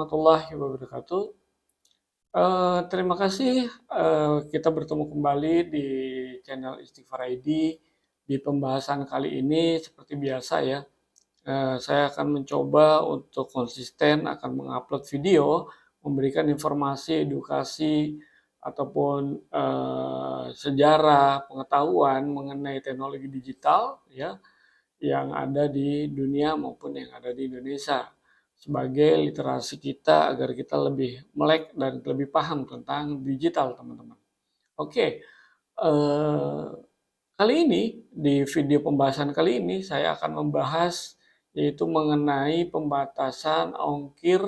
Warahmatullahi wabarakatuh. Terima kasih, kita bertemu kembali di channel Istighfar ID. Di pembahasan kali ini seperti biasa ya, saya akan mencoba untuk konsisten akan mengupload video, memberikan informasi, edukasi, ataupun sejarah, pengetahuan mengenai teknologi digital ya, yang ada di dunia maupun yang ada di Indonesia sebagai literasi kita agar kita lebih melek dan lebih paham tentang digital, teman-teman. Oke, kali ini di video pembahasan kali ini saya akan membahas yaitu mengenai pembatasan ongkir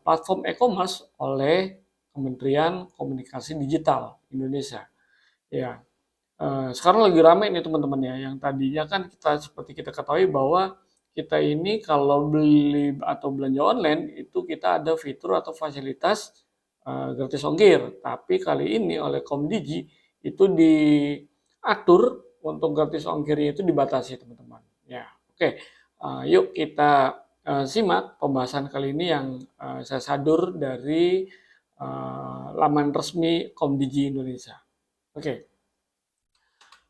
platform e-commerce oleh Kementerian Komunikasi Digital Indonesia. Ya, sekarang lagi ramai nih teman-teman ya, yang tadinya kan kita seperti kita ketahui bahwa kita ini kalau beli atau belanja online itu kita ada fitur atau fasilitas gratis ongkir. Tapi kali ini oleh Komdigi itu diatur untuk gratis ongkirnya itu dibatasi teman-teman. Ya, oke. Yuk kita simak pembahasan kali ini yang saya sadur dari laman resmi Komdigi Indonesia. Oke.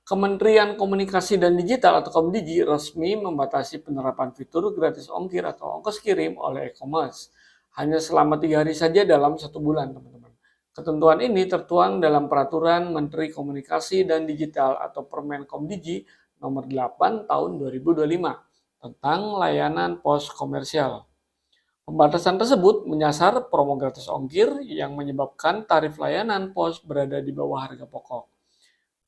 Kementerian Komunikasi dan Digital atau Komdigi resmi membatasi penerapan fitur gratis ongkir atau ongkos kirim oleh e-commerce. Hanya selama 3 hari saja dalam 1 bulan, teman-teman. Ketentuan ini tertuang dalam Peraturan Menteri Komunikasi dan Digital atau Permen Komdigi nomor 8 tahun 2025 tentang layanan pos komersial. Pembatasan tersebut menyasar promo gratis ongkir yang menyebabkan tarif layanan pos berada di bawah harga pokok.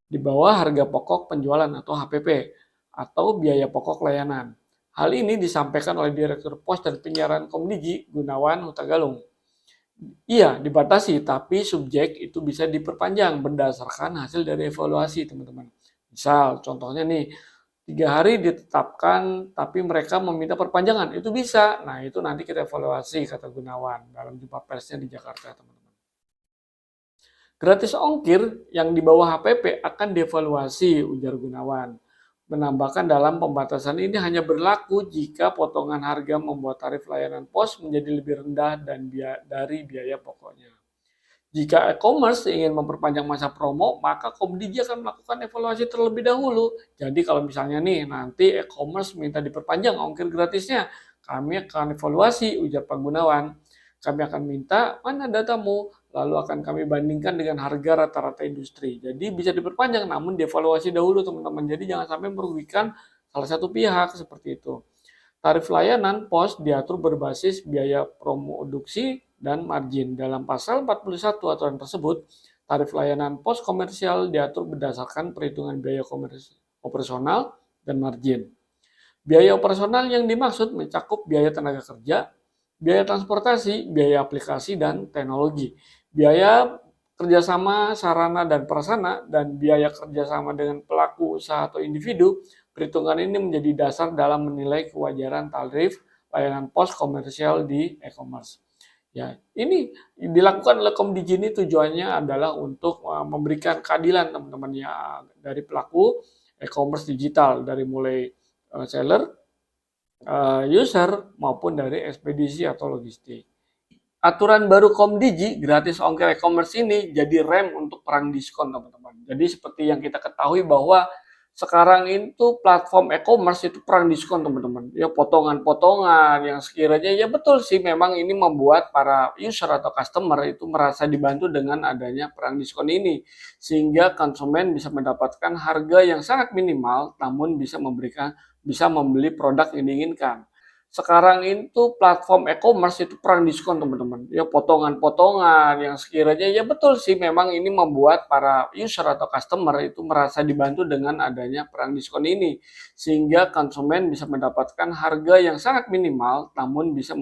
Di bawah harga pokok penjualan atau HPP atau biaya pokok layanan. Hal ini disampaikan oleh Direktur Pos dan Penyiaran Komdigi Gunawan Hutagalung. Iya, dibatasi, tapi subjek itu bisa diperpanjang berdasarkan hasil dari evaluasi, teman-teman. Misal, contohnya nih, 3 hari ditetapkan, tapi mereka meminta perpanjangan, itu bisa. Nah, itu nanti kita evaluasi, kata Gunawan, dalam jumpa persnya di Jakarta, teman-teman. Gratis ongkir yang di bawah HPP akan dievaluasi, ujar Gunawan. Menambahkan dalam pembatasan ini hanya berlaku jika potongan harga membuat tarif layanan pos menjadi lebih rendah dari biaya pokoknya. Jika e-commerce ingin memperpanjang masa promo, maka Komdigi akan melakukan evaluasi terlebih dahulu. Jadi kalau misalnya nih nanti e-commerce minta diperpanjang ongkir gratisnya, kami akan evaluasi, ujar Pak Gunawan. Kami akan minta mana datamu, lalu akan kami bandingkan dengan harga rata-rata industri. Jadi bisa diperpanjang, namun dievaluasi dahulu teman-teman. Jadi jangan sampai merugikan salah satu pihak seperti itu. Tarif layanan pos diatur berbasis biaya produksi dan margin. Dalam pasal 41 aturan tersebut, tarif layanan pos komersial diatur berdasarkan perhitungan biaya operasional dan margin. Biaya operasional yang dimaksud mencakup biaya tenaga kerja, biaya transportasi, biaya aplikasi dan teknologi, biaya kerjasama sarana dan prasarana, dan biaya kerjasama dengan pelaku usaha atau individu. Perhitungan ini menjadi dasar dalam menilai kewajaran tarif layanan pos komersial di e-commerce. Ya, ini dilakukan oleh Komdigi ini tujuannya adalah untuk memberikan keadilan teman-teman ya dari pelaku e-commerce digital, dari mulai seller, user maupun dari ekspedisi atau logistik. Aturan baru Komdigi gratis ongkir e-commerce ini jadi rem untuk perang diskon, teman-teman. Jadi seperti yang kita ketahui bahwa sekarang itu platform e-commerce itu perang diskon, teman-teman. Ya potongan-potongan yang sekiranya ya betul sih memang ini membuat para user atau customer itu merasa dibantu dengan adanya perang diskon ini. Sehingga konsumen bisa mendapatkan harga yang sangat minimal namun bisa membeli produk yang diinginkan. Sekarang itu platform e-commerce itu perang diskon, teman-teman. Ya potongan-potongan yang sekiranya ya betul sih memang ini membuat para user atau customer itu merasa dibantu dengan adanya perang diskon ini. Sehingga konsumen bisa mendapatkan harga yang sangat minimal namun bisa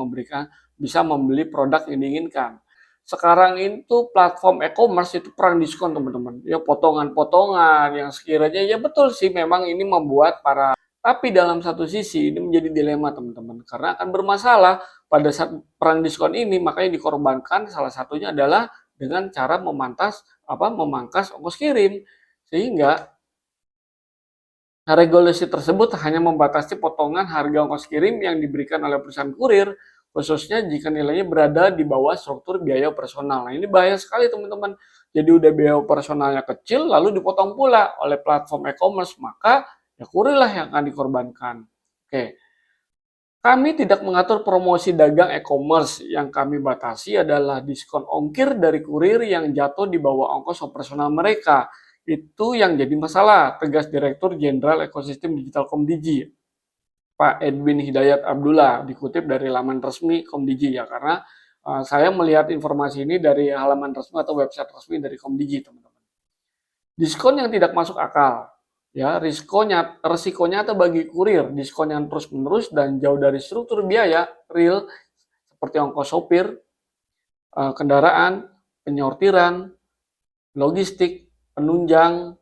membeli produk yang diinginkan. Sekarang itu platform e-commerce itu perang diskon, teman-teman. Ya potongan-potongan yang sekiranya ya betul sih memang ini membuat para. Tapi dalam satu sisi ini menjadi dilema, teman-teman, karena akan bermasalah pada saat perang diskon ini. Makanya dikorbankan salah satunya adalah dengan cara memangkas ongkos kirim, sehingga regulasi tersebut hanya membatasi potongan harga ongkos kirim yang diberikan oleh perusahaan kurir khususnya jika nilainya berada di bawah struktur biaya operasional. Nah, ini bahaya sekali teman-teman. Jadi udah biaya operasionalnya kecil, lalu dipotong pula oleh platform e-commerce, maka ya kurir lah yang akan dikorbankan. Oke. Kami tidak mengatur promosi dagang e-commerce. Yang kami batasi adalah diskon ongkir dari kurir yang jatuh di bawah ongkos operasional mereka. Itu yang jadi masalah, tegas Direktur Jenderal Ekosistem Digital Komdigi, Pak Edwin Hidayat Abdullah, dikutip dari laman resmi Komdigi ya, karena saya melihat informasi ini dari halaman resmi atau website resmi dari Komdigi, teman-teman. Diskon yang tidak masuk akal. Ya, resikonya atau bagi kurir, diskon yang terus-menerus dan jauh dari struktur biaya real seperti ongkos sopir, kendaraan, penyortiran, logistik, penunjang,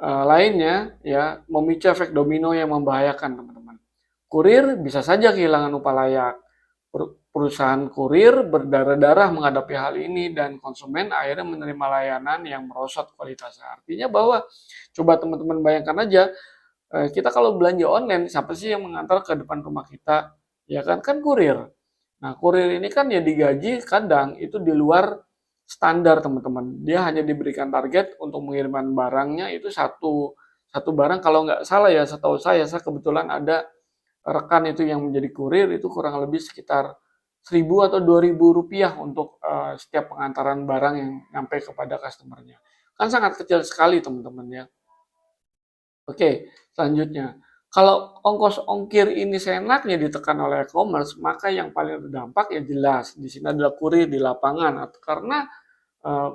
lainnya ya memicu efek domino yang membahayakan, teman-teman. Kurir bisa saja kehilangan upah layak. Perusahaan kurir berdarah-darah menghadapi hal ini dan konsumen akhirnya menerima layanan yang merosot kualitasnya. Artinya bahwa coba teman-teman bayangkan aja, kita kalau belanja online siapa sih yang mengantar ke depan rumah kita? Ya kan kurir. Nah, kurir ini kan ya digaji kadang itu di luar standar, teman-teman. Dia hanya diberikan target untuk mengirimkan barangnya itu satu barang, kalau nggak salah ya, setahu saya kebetulan ada rekan itu yang menjadi kurir, itu kurang lebih sekitar 1.000 atau 2.000 rupiah untuk setiap pengantaran barang yang sampai kepada customernya. Kan sangat kecil sekali, teman-teman ya. Oke, selanjutnya. Kalau ongkos ongkir ini seenaknya ditekan oleh e-commerce, maka yang paling terdampak ya jelas di sini adalah kurir di lapangan, karena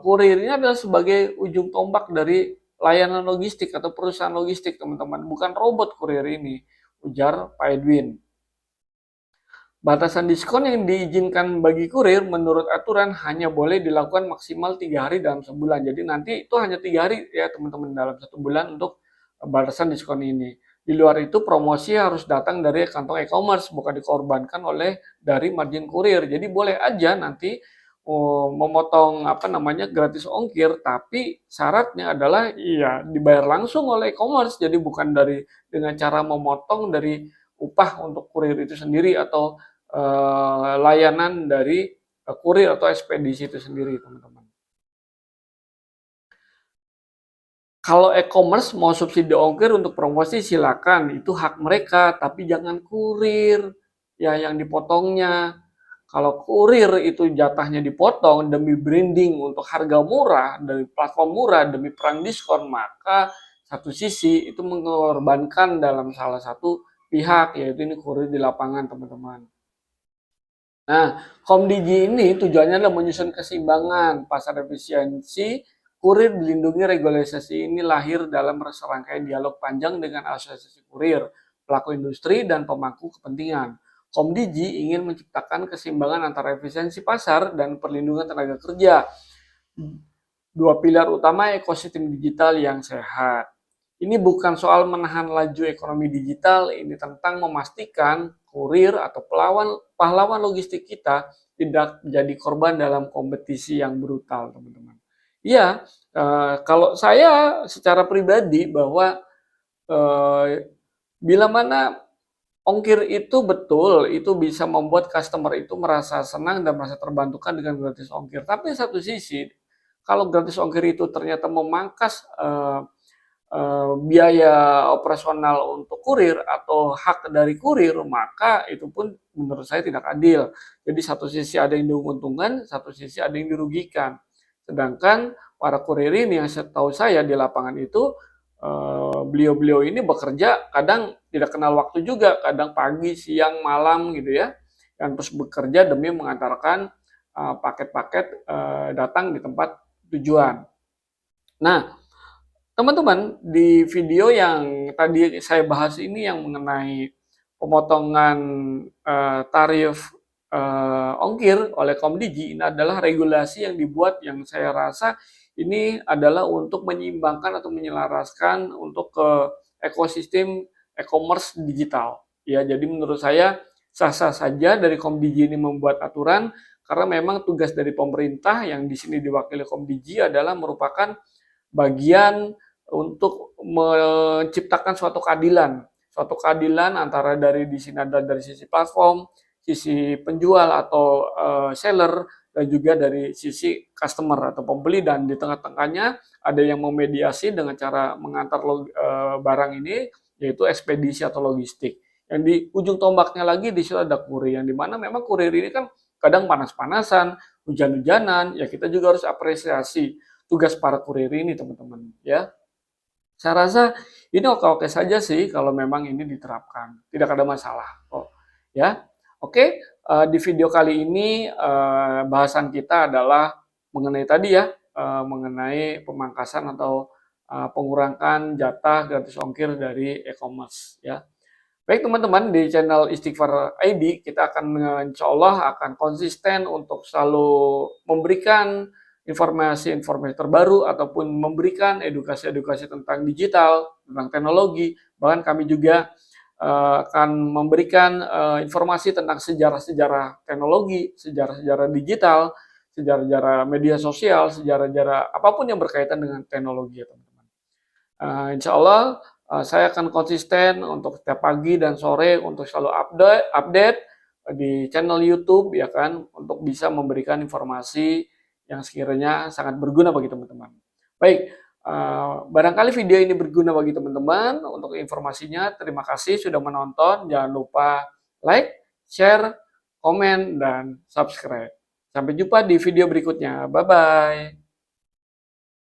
kurir ini adalah sebagai ujung tombak dari layanan logistik atau perusahaan logistik, teman-teman. Bukan robot kurir ini, ujar Pak Edwin. Batasan diskon yang diizinkan bagi kurir menurut aturan hanya boleh dilakukan maksimal 3 hari dalam sebulan. Jadi nanti itu hanya 3 hari ya teman-teman dalam 1 bulan untuk batasan diskon ini. Di luar itu promosi harus datang dari kantong e-commerce, bukan dikorbankan oleh dari margin kurir. Jadi boleh aja nanti memotong gratis ongkir, tapi syaratnya adalah iya dibayar langsung oleh e-commerce. Jadi bukan dengan cara memotong dari upah untuk kurir itu sendiri atau layanan dari kurir atau ekspedisi itu sendiri, teman-teman. Kalau e-commerce mau subsidi ongkir untuk promosi silakan, itu hak mereka, tapi jangan kurir ya yang dipotongnya. Kalau kurir itu jatahnya dipotong demi branding untuk harga murah dari platform murah demi perang diskon, maka satu sisi itu mengorbankan dalam salah satu pihak, yaitu ini kurir di lapangan, teman-teman. Nah, Komdigi ini tujuannya adalah menyusun keseimbangan pasar efisiensi, kurir dilindungi. Regulasi ini lahir dalam serangkaian dialog panjang dengan asosiasi kurir, pelaku industri, dan pemangku kepentingan. Komdigi ingin menciptakan keseimbangan antara efisiensi pasar dan perlindungan tenaga kerja, dua pilar utama ekosistem digital yang sehat. Ini bukan soal menahan laju ekonomi digital, ini tentang memastikan kurir atau pahlawan logistik kita tidak jadi korban dalam kompetisi yang brutal, teman-teman. Iya, kalau saya secara pribadi bahwa bila mana ongkir itu betul, itu bisa membuat customer itu merasa senang dan merasa terbantukan dengan gratis ongkir. Tapi satu sisi, kalau gratis ongkir itu ternyata memangkas biaya operasional untuk kurir atau hak dari kurir, maka itu pun menurut saya tidak adil. Jadi satu sisi ada yang diuntungkan, satu sisi ada yang dirugikan. Sedangkan para kurir ini yang setahu saya di lapangan itu, beliau-beliau ini bekerja kadang tidak kenal waktu juga, kadang pagi, siang, malam gitu ya, dan terus bekerja demi mengantarkan paket-paket datang di tempat tujuan. Nah, teman-teman, di video yang tadi saya bahas ini yang mengenai pemotongan tarif ongkir oleh Komdigi, ini adalah regulasi yang dibuat yang saya rasa ini adalah untuk menyeimbangkan atau menyelaraskan untuk ke ekosistem e-commerce digital. Ya, jadi menurut saya sah-sah saja dari Komdigi ini membuat aturan, karena memang tugas dari pemerintah yang di sini diwakili Komdigi adalah merupakan bagian untuk menciptakan suatu keadilan antara di sini ada dari sisi platform, sisi penjual atau seller, dan juga dari sisi customer atau pembeli, dan di tengah-tengahnya ada yang memediasi dengan cara mengantar barang ini, yaitu ekspedisi atau logistik. Yang di ujung tombaknya lagi di situ ada kurir, yang dimana memang kurir ini kan kadang panas-panasan, hujan-hujanan, ya kita juga harus apresiasi tugas para kurir ini, teman-teman, ya. Saya rasa ini oke-oke saja sih kalau memang ini diterapkan, tidak ada masalah kok, ya. Oke, di video kali ini bahasan kita adalah mengenai tadi ya, mengenai pemangkasan atau pengurangan jatah gratis ongkir dari e-commerce, ya. Baik teman-teman, di channel Istighfar ID kita akan insya Allah akan konsisten untuk selalu memberikan informasi-informasi terbaru ataupun memberikan edukasi-edukasi tentang digital, tentang teknologi. Bahkan kami juga akan memberikan informasi tentang sejarah-sejarah teknologi, sejarah-sejarah digital, sejarah-sejarah media sosial, sejarah-sejarah apapun yang berkaitan dengan teknologi ya teman-teman. Insya Allah saya akan konsisten untuk setiap pagi dan sore untuk selalu update di channel YouTube ya kan, untuk bisa memberikan informasi yang sekiranya sangat berguna bagi teman-teman. Baik, barangkali video ini berguna bagi teman-teman. Untuk informasinya terima kasih sudah menonton. Jangan lupa like, share, komen, dan subscribe. Sampai jumpa di video berikutnya. Bye bye.